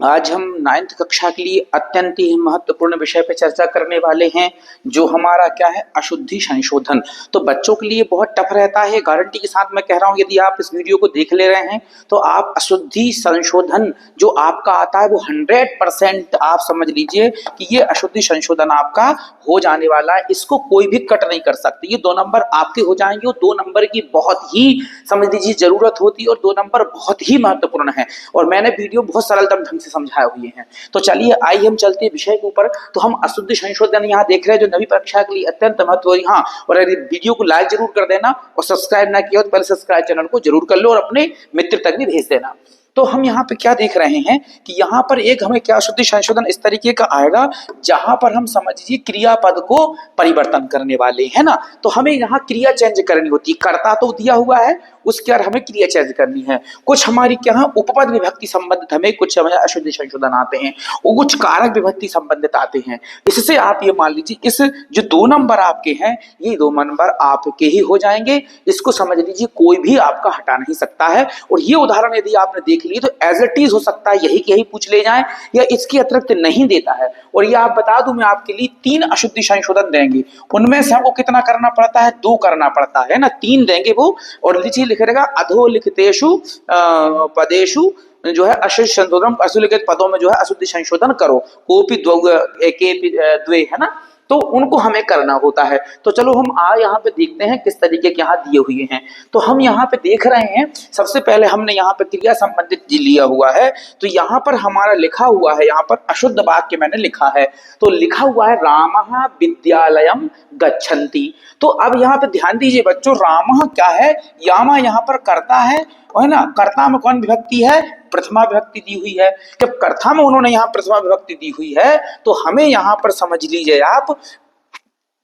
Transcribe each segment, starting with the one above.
आज हम 9th कक्षा के लिए अत्यंत ही महत्वपूर्ण विषय पर चर्चा करने वाले हैं, जो हमारा क्या है, अशुद्धि संशोधन। तो बच्चों के लिए बहुत टफ रहता है, गारंटी के साथ मैं कह रहा हूं। यदि आप इस वीडियो को देख ले रहे हैं तो आप अशुद्धि संशोधन जो आपका आता है वो 100% आप समझ लीजिए कि ये अशुद्धि संशोधन आपका हो जाने वाला है। इसको कोई भी कट नहीं कर सकते। ये 2 नंबर आपके हो जाएंगे और 2 नंबर की बहुत ही समझ लीजिए जरूरत होती है और 2 नंबर बहुत ही महत्वपूर्ण है। और मैंने वीडियो बहुत सरलतम ढंग से समझाए हुए हैं। तो चलिए आइए हम चलते हैं विषय के ऊपर। तो हम अशुद्धि संशोधन यहाँ देख रहे हैं, जो नवी परीक्षा के लिए अत्यंत महत्वपूर्ण। हाँ, और यदि वीडियो को लाइक जरूर कर देना और सब्सक्राइब ना किया तो पहले सब्सक्राइब चैनल को जरूर कर लो और अपने मित्र तक भी भेज देना। तो हम यहाँ पे क्या देख रहे हैं कि यहाँ पर एक हमें क्या अशुद्धि संशोधन इस तरीके का आएगा, जहां पर हम समझ लीजिए क्रियापद को परिवर्तन करने वाले हैं ना। तो हमें यहाँ क्रिया चेंज करनी होती है। कर्ता तो दिया हुआ है, उसके और हमें क्रिया चेंज करनी है। कुछ हमारी क्या उपपद विभक्ति संबंधित हमें कुछ हमें अशुद्धि संशोधन आते हैं, और कुछ कारक विभक्ति संबंधित आते हैं। इससे आप ये मान लीजिए इस जो 2 नंबर आपके हैं, ये 2 नंबर आपके ही हो जाएंगे। इसको समझ लीजिए कोई भी आपका हटा नहीं सकता है। और ये उदाहरण यदि आपने देख लिए तो एज इट इज हो सकता है यही के यही पूछ ले जाए, या इसके अतिरिक्त नहीं देता है। और ये आप बता दूं, मैं आपके लिए 3 अशुद्धि संशोधन देंगे। उनमें से हमको कितना करना पड़ता है, 2 करना पड़ता है ना, 3 देंगे वो। और लीजिए लिख रहेगा अधोलिखितेषु पदेषु जो है अशुद्धि संशोधन, अधोलिखित पदों में जो है अशुद्धि संशोधन करो। कोपि द्वे है ना, तो उनको हमें करना होता है। तो चलो हम यहाँ पे देखते हैं किस तरीके के यहाँ दिए हुए हैं। तो हम यहाँ पे देख रहे हैं, सबसे पहले हमने यहाँ पे क्रिया संबंधित लिया हुआ है। तो यहाँ पर हमारा लिखा हुआ है, यहाँ पर अशुद्ध वाक्य मैंने लिखा है। तो लिखा हुआ है रामः विद्यालयम गच्छन्ति। तो अब यहाँ पे ध्यान दीजिए बच्चों, रामः क्या है, यामा यहाँ पर कर्ता है ना। कर्ता में कौन विभक्ति है, प्रथमा विभक्ति दी हुई है। जब कर्ता में उन्होंने यहाँ प्रथमा विभक्ति दी हुई है तो हमें यहाँ पर समझ लीजिए आप,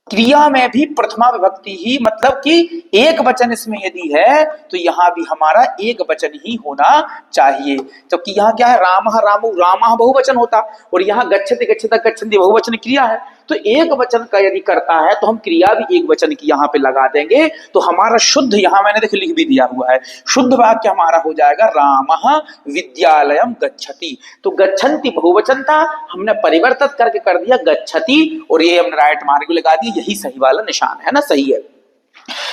क्रिया में भी प्रथमा विभक्ति ही, मतलब कि एक वचन इसमें यदि है तो यहाँ भी हमारा एक वचन ही होना चाहिए। जबकि यहाँ क्या है, रामः रामु, रामः बहुवचन होता, और यहाँ गच्छति गच्छता गच्छन्ति बहुवचन क्रिया है। तो एक वचन का यदि करता है तो हम क्रिया भी एक वचन की यहाँ पे लगा देंगे। तो हमारा शुद्ध, यहाँ मैंने देखो लिख भी दिया हुआ है, शुद्ध वाक्य हमारा हो जाएगा रामः विद्यालयम गच्छति। तो गच्छन्ति बहुवचन था, हमने परिवर्तित करके कर दिया गच्छति, और ये हमने राइट मार्क लगा दिया, यही सही वाला निशान है ना, सही है।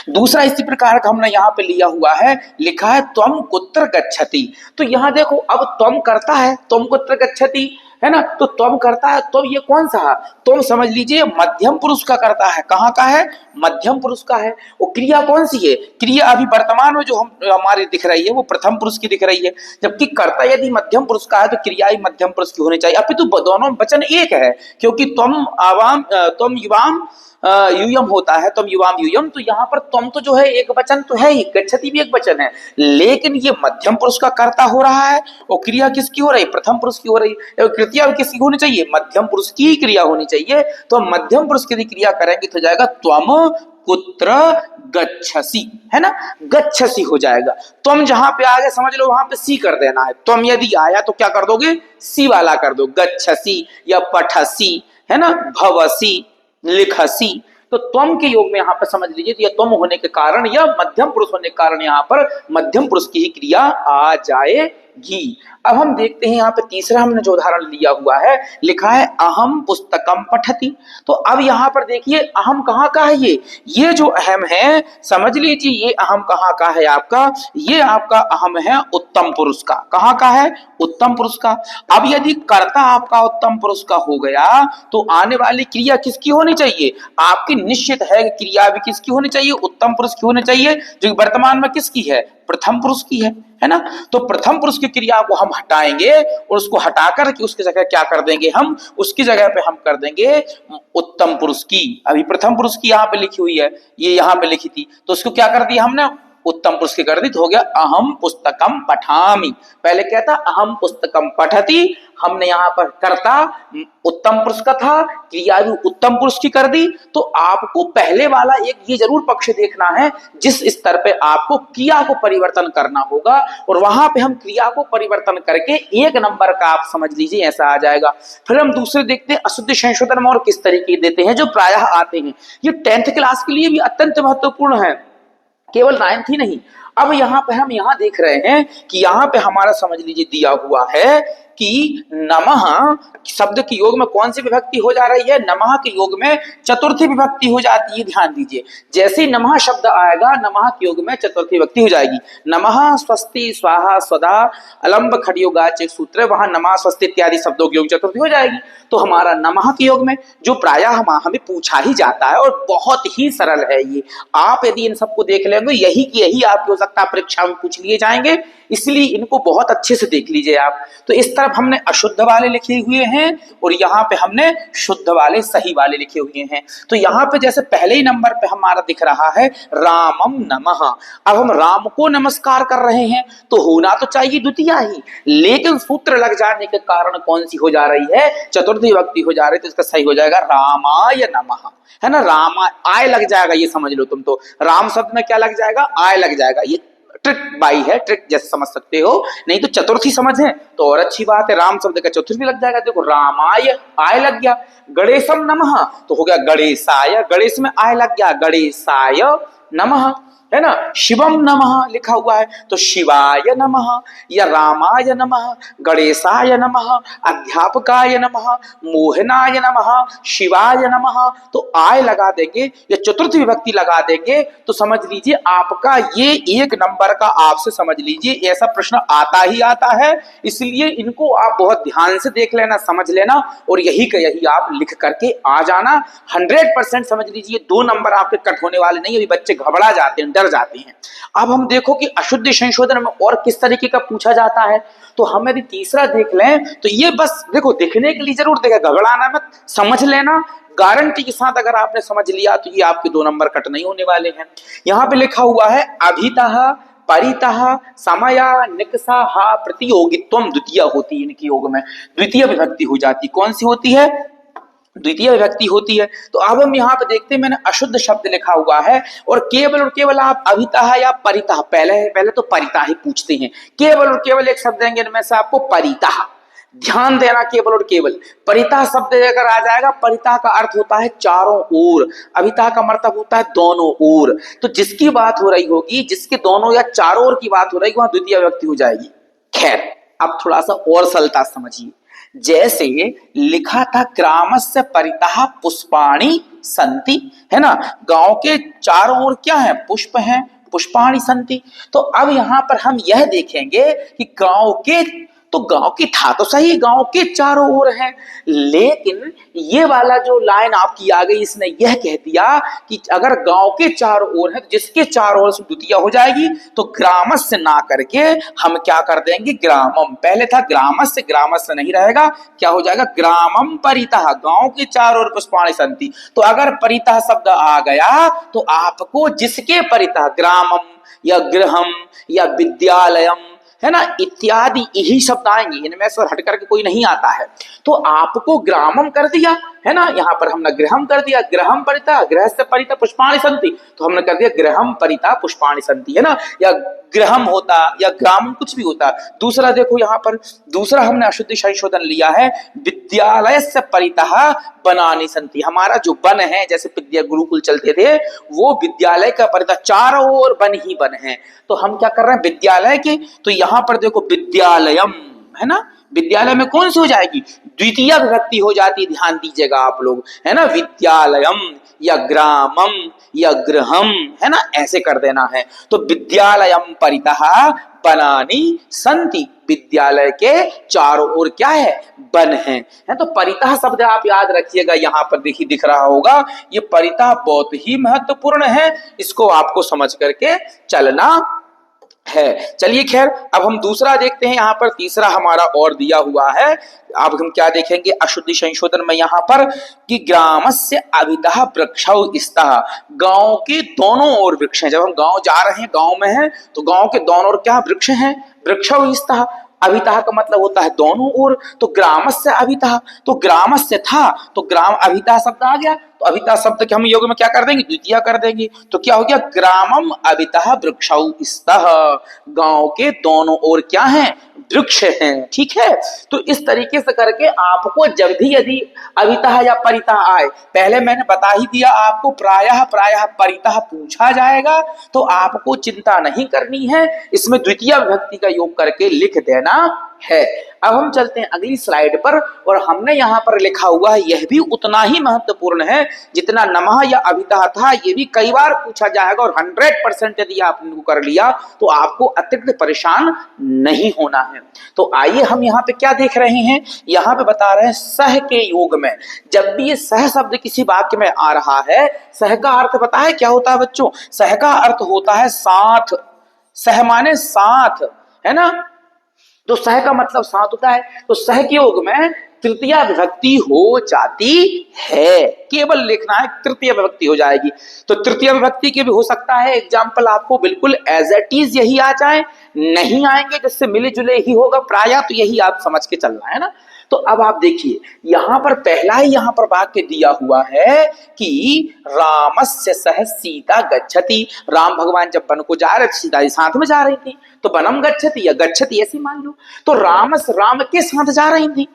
दूसरा इसी प्रकार का हमने यहाँ पे लिया हुआ है, लिखा है त्वम कुत्र गच्छति। तो यहाँ देखो, अब त्वम करता है, त्वम कुत्र गच्छति है ना। तो त्वम करता है, तो ये कौन सा है, तुम समझ लीजिए मध्यम पुरुष का करता है। कहाँ का है, मध्यम पुरुष का है। वो क्रिया कौन सी है, क्रिया अभी वर्तमान में जो हमारी दिख रही है वो प्रथम पुरुष की दिख रही है। जबकि कर्ता यदि मध्यम पुरुष का है तो क्रिया ही मध्यम पुरुष की होनी चाहिए। अभी तो दोनों वचन एक है, क्योंकि तुम युवाम यूयम होता है, तुम युवाम यूयम। तो यहाँ पर तुम तो जो है एक वचन तो है ही, गच्छति भी एक वचन है, लेकिन ये मध्यम पुरुष का कर्ता हो रहा है और क्रिया किसकी हो रही, प्रथम पुरुष की हो रही है। क्रिया किसकी होनी चाहिए, मध्यम पुरुष की क्रिया होनी चाहिए। तो मध्यम पुरुष की क्रिया करेंगे तो जाएगा त्वम कुत्र गच्छसि, है ना, गच्छसि हो जाएगा। तुम जहां पे आ गए समझ लो वहां पे सी कर देना है। तुम यदि आया तो क्या कर दोगे, सी वाला कर दो, गच्छसि या पठसि, है ना, भवसि, लिखसी। तो त्वम के योग में यहाँ पर समझ लीजिए, तो यह त्वम होने के कारण या मध्यम पुरुष होने के कारण यहाँ पर मध्यम पुरुष की ही क्रिया आ जाएगी। अब हम देखते हैं यहाँ पे तीसरा हमने जो उदाहरण लिया हुआ है, लिखा है अहम पुस्तकम पठति। तो अब यहाँ पर देखिए अहम कहाँ का है, ये जो अहम है समझ लीजिए, ये अहम कहाँ का है आपका, ये आपका अहम है उत्तम पुरुष का। कहाँ का है, उत्तम पुरुष का। अब यदि कर्ता आपका उत्तम पुरुष का हो गया तो आने वाली क्रिया किसकी होनी चाहिए, आपकी निश्चित है क्रिया भी किसकी होनी चाहिए, उत्तम पुरुष की होनी चाहिए, जो वर्तमान में किसकी है, प्रथम पुरुष की है ना। तो प्रथम पुरुष की क्रिया को हम हटाएंगे और उसको हटाकर के उसकी जगह क्या कर देंगे, हम उसकी जगह पे हम कर देंगे उत्तम पुरुष की। अभी प्रथम पुरुष की यहाँ पे लिखी हुई है, ये यहाँ पे लिखी थी, तो उसको क्या कर दिया हमने, उत्तम पुरुष की कर दी, तो हो गया अहम पुस्तकम पठामि। पहले क्या था, अहम पुस्तकम पठति, हमने यहाँ पर कर्ता उत्तम पुरुष का था, क्रिया भी उत्तम पुरुष की कर दी। तो आपको पहले वाला एक ये जरूर पक्ष देखना है, जिस स्तर पे आपको क्रिया को परिवर्तन करना होगा, और वहां पे हम क्रिया को परिवर्तन करके 1 नंबर का आप समझ लीजिए ऐसा आ जाएगा। फिर हम दूसरे देखते हैं अशुद्धि संशोधन में और किस तरीके देते हैं, जो प्रायः आते हैं। ये 10th क्लास के लिए भी अत्यंत महत्वपूर्ण है, केवल 9th ही नहीं। अब यहाँ पे हम यहाँ देख रहे हैं कि यहाँ पे हमारा समझ लीजिए दिया हुआ है कि नमः शब्द के योग में कौन सी विभक्ति हो जा रही है, नमः के योग में चतुर्थी विभक्ति हो जाती है। ध्यान दीजिए, जैसे ही नमः शब्द आएगा नमः के योग में चतुर्थी विभक्ति हो जाएगी। नमः स्वस्ति स्वाहा स्वधा अलंब खड़योगाच सूत्र, वहां नमः स्वस्ति इत्यादि शब्दों के योग चतुर्थी हो जाएगी। तो हमारा नमः के योग में जो प्रायः हमें पूछा ही जाता है और बहुत ही सरल है ये, आप यदि इन सबको देख लेंगे यही की यही आपको हो सकता है परीक्षा में पूछ लिए जाएंगे, इसलिए इनको बहुत अच्छे से देख लीजिए आप। तो इस तरफ हमने अशुद्ध वाले लिखे हुए हैं और यहाँ पे हमने शुद्ध वाले सही वाले लिखे हुए हैं। तो यहाँ पे जैसे पहले ही नंबर पे हमारा दिख रहा है रामम नमः, अब हम राम को नमस्कार कर रहे हैं तो होना तो चाहिए द्वितीया ही, लेकिन सूत्र लग जाने के कारण कौन सी हो जा रही है, चतुर्थी विभक्ति हो जा रही है। तो इसका सही हो जाएगा रामाय नमः, है ना, रामा आय लग जाएगा, ये समझ लो तुम। तो राम शब्द में क्या लग जाएगा, आय लग जाएगा। ये ट्रिक बाई है, ट्रिक जैसे समझ सकते हो, नहीं तो चतुर्थी समझे तो और अच्छी बात है, राम शब्द का चतुर्थी लग जाएगा। देखो रामाय आय लग गया, गणेशम नमः तो हो गया गणेशाय, गणेश में आय लग गया, गणेशाय नमः, है ना। शिवम नमः लिखा हुआ है तो शिवाय नमः या रामाय नमः, गणेशाय नमः, अध्यापकाय नमः, मोहनाय नमः, शिवाय नमः। तो आय लगा देंगे या चतुर्थ विभक्ति लगा देंगे तो समझ लीजिए आपका ये एक नंबर का, आपसे समझ लीजिए ऐसा प्रश्न आता ही आता है। इसलिए इनको आप बहुत ध्यान से देख लेना, समझ लेना और यही का यही आप लिख करके आ जाना। 100% समझ लीजिए 2 नंबर आपके कट होने वाले नहीं। अभी बच्चे घबरा जाते हैं, जाते हैं। अब हम देखो कि अशुद्ध संशोधन में और किस तरीके का पूछा जाता है। तो हम यदि तीसरा देख लें तो ये बस देखो दिखने के लिए जरूर देगा, घबराना मत, समझ लेना। गारंटी के साथ अगर आपने समझ लिया तो ये आपके 2 नंबर कट नहीं होने वाले हैं। यहां पे लिखा हुआ है अभितः परितः समया निकषा प्रतियोगित्वम द्वितीय होती है, इनके योग में द्वितीय विभक्ति हो जाती। कौन सी होती है, द्वितीय विभक्ति होती है। तो अब हम यहाँ पे देखते हैं, मैंने अशुद्ध शब्द लिखा हुआ है और केवल आप अभितः या परितः, पहले तो परितः ही पूछते हैं। केवल और केवल एक शब्द देंगे इनमें से आपको परितः, ध्यान देना, केवल और केवल। परितः शब्द अगर आ जाएगा, परितः का अर्थ होता है चारों ओर, अभितः का मतलब होता है दोनों ओर। तो जिसकी बात हो रही होगी, जिसके दोनों या चारों ओर की बात हो रही, वहां द्वितीय विभक्ति हो जाएगी। खैर अब थोड़ा सा और सरलता समझिए, जैसे लिखा था ग्रामस्य परितः पुष्पाणि संति, है ना, गांव के चारों ओर क्या है, पुष्प हैं, पुष्पाणि संति। तो अब यहां पर हम यह देखेंगे कि गांव के था तो सही, गांव के चारों ओर है, लेकिन ये वाला जो लाइन आपकी आ गई, इसने यह कह दिया कि अगर गांव के चारों ओर है तो जिसके चारों ओर से द्वितीय हो जाएगी। तो ग्रामस्य ना करके हम क्या कर देंगे, ग्रामम। पहले था ग्रामस्य, ग्रामस्य नहीं रहेगा, क्या हो जाएगा, ग्रामम परितः, गांव के चारों ओर पुष्पाणि संति। तो अगर परितः शब्द आ गया तो आपको जिसके परितः, ग्रामम या गृहम या विद्यालयम, है ना, इत्यादि यही शब्द आएंगे, इनमें से हट करके कोई नहीं आता है। तो आपको ग्रामम कर दिया, है ना, यहाँ पर हमने गृहम कर दिया, गृहम परितः, गृहस्य परितः पुष्पाणि संति, तो हमने कर दिया गृहम परितः पुष्पाणि संति, है ना, या गृहम होता या ग्राम कुछ भी होता। दूसरा देखो यहाँ पर, दूसरा हमने अशुद्धि संशोधन लिया है, विद्यालय से परितः बनानी संति। हमारा जो वन है, जैसे विद्या गुरुकुल चलते थे, वो विद्यालय का परितः चारों ओर वन ही वन है। तो हम क्या कर रहे हैं, विद्यालय के, तो यहाँ पर देखो विद्यालयम, है ना, विद्यालय में कौन सी हो जाएगी, द्वितीय विभक्ति हो जाती। ध्यान दीजिएगा आप लोग, है ना, विद्यालयम या ग्रामम या गृहम, है ना, ऐसे कर देना है। तो विद्यालयम परितः वनानि संति, विद्यालय के चारों ओर क्या है, वन है। तो परितः शब्द आप याद रखिएगा, यहाँ पर देखिए दिख रहा होगा, ये परितः बहुत ही महत्वपूर्ण है, इसको आपको समझ करके चलना है। चलिए खैर अब हम दूसरा देखते हैं। यहाँ पर तीसरा हमारा और दिया हुआ है। अब हम क्या देखेंगे अशुद्धि संशोधन में, यहाँ पर कि ग्रामस्य अभितः वृक्षौ स्तः, गांव के दोनों ओर वृक्ष हैं। जब हम गांव जा रहे हैं, गांव में हैं, तो गांव के दोनों ओर क्या वृक्ष हैं, वृक्षौ स्तः। अभितः का मतलब होता है दोनों ओर, तो ग्रामस्य अभितः, तो ग्रामस्य था तो ग्राम अभितः शब्द आ गया, तो अभितः शब्द के हम योग में क्या कर देंगे, द्वितीय कर देंगे। तो क्या हो गया, ग्रामम अभितः वृक्षौ स्तः, गांव के दोनों ओर क्या है, वृक्ष हैं। ठीक है, तो इस तरीके से करके आपको जब भी यदि अभितः या परितः आए, पहले मैंने बता ही दिया आपको, प्रायः परितः पूछा जाएगा, तो आपको चिंता नहीं करनी है, इसमें द्वितीय विभक्ति का योग करके लिख देना है। अब हम चलते हैं अगली स्लाइड पर और हमने यहाँ पर लिखा हुआ है, यह भी उतना ही महत्वपूर्ण है जितना नमः या अभितः था। ये भी कई बार पूछा जाएगा और 100% यदि आपने इनको कर लिया तो आपको अतिरिक्त परेशान नहीं होना है। तो आइए हम यहाँ पे क्या देख रहे हैं, यहाँ पे बता रहे हैं सह के योग में जब भी ये सह शब्द किसी वाक्य में आ रहा है, सह का अर्थ पता है क्या होता है बच्चों? सह का अर्थ होता है साथ। सह माने साथ, है ना? तो सह का मतलब साथ होता है। तो सह के योग में तृतीया विभक्ति हो जाती है, केवल लिखना है तृतीय विभक्ति हो जाएगी। तो तृतीय विभक्ति के भी हो सकता है एग्जाम्पल आपको बिल्कुल एज इट इज यही आ जाए, नहीं आएंगे जिससे मिले जुले ही होगा प्रायः, तो यही आप समझ के चलना है ना। तो अब आप देखिए यहां पर पहला ही यहां पर वाक्य दिया हुआ है कि रामस्य सह सीता गच्छति। राम भगवान जब वन को जा रहे थे, सीता जी साथ में जा रही थी, तो वनम गच्छति या गच्छति ऐसे मान लो। तो राम के साथ जा रही थी,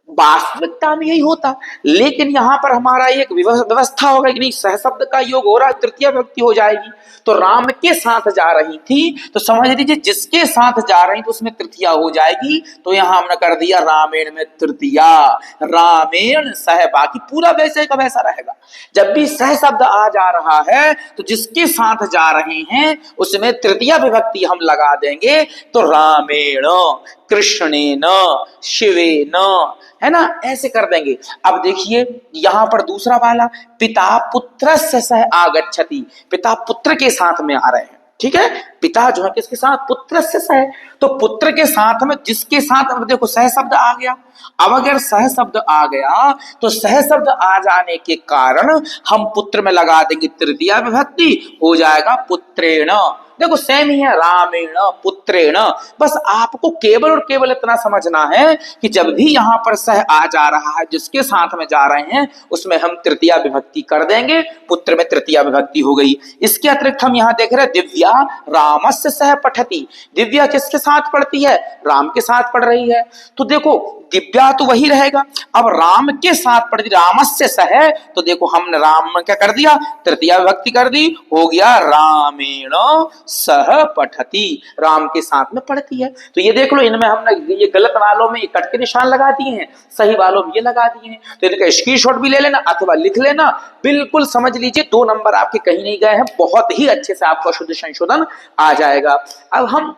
वास्तविकता में यही होता, लेकिन यहां पर हमारा एक व्यवस्था होगा कि नहीं, सह शब्द का योग हो रहा है, तृतीय व्यक्ति हो जाएगी। तो राम के साथ जा रही थी, तो समझ लीजिए जिसके साथ जा रही तो उसमें तृतीया हो जाएगी। तो यहां हमने कर दिया रामेण में तृतीया, रामेण सह, बाकी पूरा वैसे का वैसा रहेगा। जब भी सह शब्द आ जा रहा है तो जिसके साथ जा रहे हैं उसमें तृतीय विभक्ति हम लगा देंगे। तो रामेण, कृष्णेन, शिवेन, है ना, ऐसे कर देंगे। अब देखिए यहां पर दूसरा वाला पिता पुत्रस्य सह आगच्छति, पिता पुत्र के साथ में आ रहे हैं, ठीक है। पिता जो है किसके साथ? पुत्र से सह। तो पुत्र के साथ में जिसके साथ, अब देखो सह शब्द आ गया। अब अगर सह शब्द आ गया तो सह शब्द आ जाने के कारण हम पुत्र में लगा देंगे तृतीया विभक्ति, हो जाएगा पुत्रेण। देखो सेम ही है, रामेण पुत्रेण। बस आपको केवल और केवल इतना समझना है कि जब भी यहां पर सह आ जा रहा है, जिसके साथ में जा रहे हैं उसमें हम तृतीया विभक्ति कर देंगे, पुत्र में तृतीया विभक्ति हो गई। इसके अतिरिक्त हम यहाँ देख रहे हैं दिव्या रामस्य सह पठति। दिव्या किसके साथ पढ़ती है? राम के साथ पढ़ रही है। तो देखो दिव्या तो वही रहेगा, अब राम के साथ पढ़ दी, रामस्य सह, तो देखो हमने राम में क्या कर दिया? तृतीया विभक्ति कर दी, हो गया रामेण सह पठति, राम के साथ में पढ़ती है। तो ये देख लो, इनमें हमने ये गलत वालों में कट के निशान लगा दिए हैं, सही वालों में ये लगा दिए हैं। तो इनका स्क्रीनशॉट भी ले लेना अथवा लिख लेना, बिल्कुल समझ लीजिए 2 नंबर आपके कहीं नहीं गए हैं, बहुत ही अच्छे से आपका शुद्ध संशोधन आ जाएगा। अब हम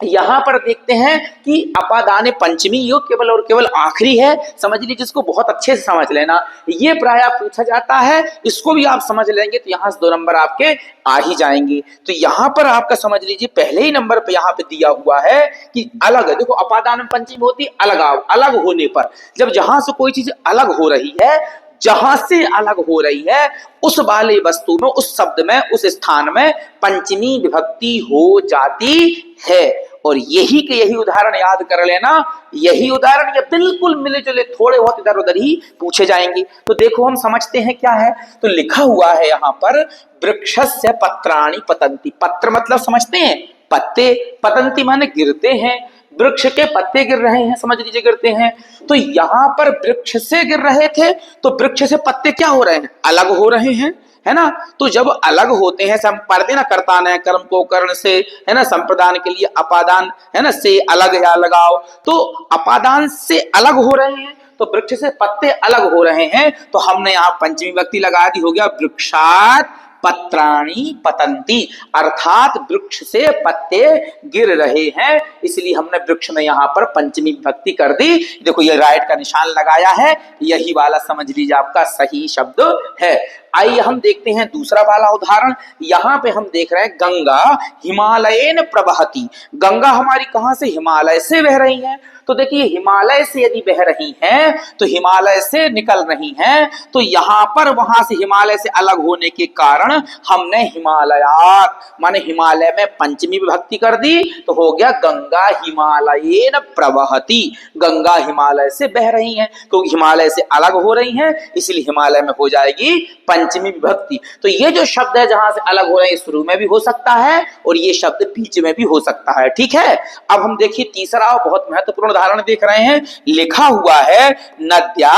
यहां पर देखते हैं कि अपादाने पंचमी योग केवल और केवल आखिरी है, समझ लीजिए, जिसको बहुत अच्छे से समझ लेना। ये प्रायः पूछा जाता है, इसको भी आप समझ लेंगे तो यहां से 2 नंबर आपके आ ही जाएंगे। तो यहां पर आपका समझ लीजिए पहले ही नंबर पे यहां पे दिया हुआ है कि अलग है। देखो अपादान पंचमी होती अलगाव, अलग होने पर, जब जहां से कोई चीज अलग हो रही है, जहां से अलग हो रही है उस वाले वस्तु में, उस शब्द में, उस स्थान में पंचमी विभक्ति हो जाती है। और यही के यही उदाहरण याद कर लेना, यही उदाहरण ये बिल्कुल मिले जुले, थोड़े बहुत इधर उधर ही पूछे जाएंगे। तो देखो हम समझते हैं क्या है। तो लिखा हुआ है यहां पर वृक्षस्य पत्राणि पतन्ति। पत्र मतलब समझते हैं पत्ते, पतन्ति माने गिरते हैं, वृक्ष के पत्ते गिर रहे हैं, समझ लीजिए गिरते हैं। तो यहां पर वृक्ष से गिर रहे थे, तो वृक्ष से पत्ते क्या हो रहे हैं? अलग हो रहे हैं, है ना। तो जब अलग होते हैं, हम पढ़ते ना कर्ता है कर्म को कर्ण से, है ना, संप्रदान के लिए अपादान, है ना, से अलग या लगाओ, तो अपादान से अलग हो रहे हैं, तो वृक्ष से पत्ते अलग हो रहे हैं, तो हमने यहाँ पंचमी विभक्ति लगा दी, हो गया वृक्षात पत्राणि पतन्ति, अर्थात वृक्ष से पत्ते गिर रहे हैं, इसलिए हमने वृक्ष में यहां पर पंचमी विभक्ति कर दी। देखो ये राइट का निशान लगाया है, यही वाला समझ लीजिए आपका सही शब्द है। आइए हम देखते हैं दूसरा वाला उदाहरण। यहां पे हम देख रहे हैं गंगा हिमालयेन प्रवहति। गंगा हमारी कहां से? हिमालय से बह रही है। तो देखिए हिमालय से यदि बह रही हैं तो हिमालय से निकल रही हैं, तो यहां पर वहां से हिमालय से अलग होने के कारण हमने हिमालयात माने हिमालय में पंचमी विभक्ति कर दी, तो हो गया गंगा हिमालयेन प्रवहति। गंगा हिमालय से बह रही हैं, क्योंकि हिमालय से अलग हो रही हैं, इसलिए हिमालय में हो जाएगी पंचमी विभक्ति। तो ये जो शब्द है जहां से अलग हो रहे हैं, शुरू में भी हो सकता है और ये शब्द बीच में भी हो सकता है, ठीक है। अब हम देखिए तीसरा बहुत महत्वपूर्ण उदाहरण देख रहे हैं। लिखा हुआ है नद्या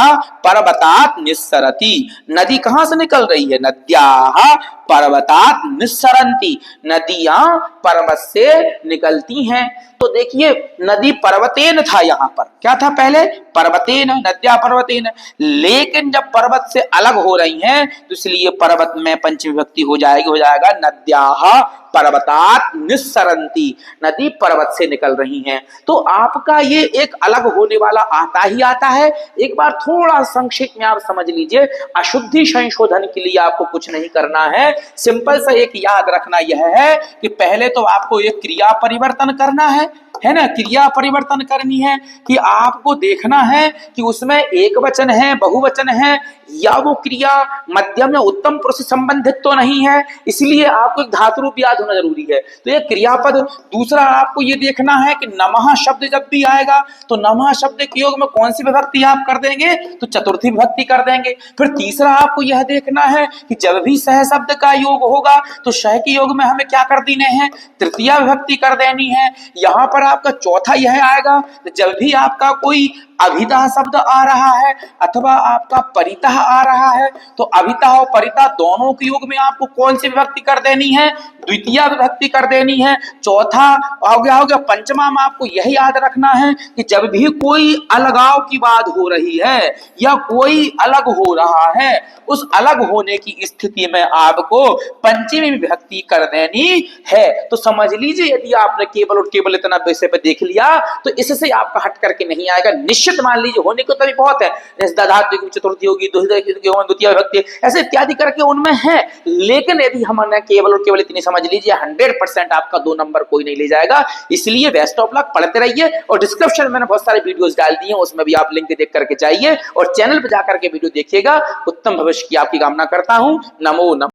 पर्वतात निस्सरति। नदी कहां से निकल रही है? नद्या पर्वतात निस्सरन्ति। नदियां पर्वत से निकलती हैं। तो देखिए नदी पर्वतेन था, यहां पर क्या था पहले, पर्वतेन, नद्या पर्वतेन, लेकिन जब पर्वत से अलग हो रही हैं तो इसलिए पर्वत में पंचमी विभक्ति हो जाएगा नद्याः पर्वतात् निस्सरन्ति, नदी पर्वत से निकल रही हैं। तो आपका ये एक अलग होने वाला आता ही आता है। एक बार थोड़ा संक्षेप में आप समझ लीजिए, अशुद्धि संशोधन के लिए आपको कुछ नहीं करना है, सिंपल सा एक याद रखना यह है कि पहले तो आपको एक क्रिया परिवर्तन करना है ना, क्रिया परिवर्तन करनी है कि आपको देखना है कि उसमें एक वचन है, बहुवचन है, या वो क्रिया मध्यम या उत्तम पुरुष से संबंधित तो नहीं है, इसलिए आपको एक धातु रूप याद होना जरूरी है। तो ये क्रियापद। दूसरा आपको ये देखना है कि नमः शब्द जब भी आएगा तो नमः शब्द के योग में कौन सी विभक्ति आप कर देंगे, तो चतुर्थी विभक्ति कर देंगे। फिर तीसरा आपको यह देखना है कि जब भी सह शब्द का योग होगा तो सह के योग में हमें क्या कर देने हैं, तृतीया विभक्ति कर देनी है। यहां पर आपका चौथा यह आएगा, जब भी आपका कोई अभितः शब्द आ रहा है अथवा आपका परितः आ रहा है तो अभितः और परितः दोनों के योग में आपको कौन सी विभक्ति कर देनी है, द्वितीय विभक्ति कर देनी है। चौथा हो गया पंचमा में आपको यही याद रखना है कि जब भी कोई अलगाव की बात हो रही है या कोई अलग हो रहा है, उस अलग होने की स्थिति में आपको पंचमी विभक्ति कर देनी है। तो समझ लीजिए, यदि आपने केवल और केवल इतना विषय पे देख लिया तो इससे आपका हट करके नहीं आएगा। निश्चित मान लीजिए होने को तभी बहुत है, जैसे धातु की चतुर्थी होगी, द्वितीय विभक्ति ऐसे इत्यादि करके उनमें है, लेकिन यदि हमने केवल और केवल इतनी समझ लीजिए 100% आपका 2 नंबर कोई नहीं ले जाएगा। इसलिए बेस्ट ऑफ लक, पढ़ते रहिए। और डिस्क्रिप्शन में मैंने बहुत सारे वीडियोस डाल दिए हैं, उसमें भी आप लिंक देख करके जाइए और चैनल पर जाकर के वीडियो देखिएगा। उत्तम भविष्य की आपकी कामना करता हूं। नमो नमः।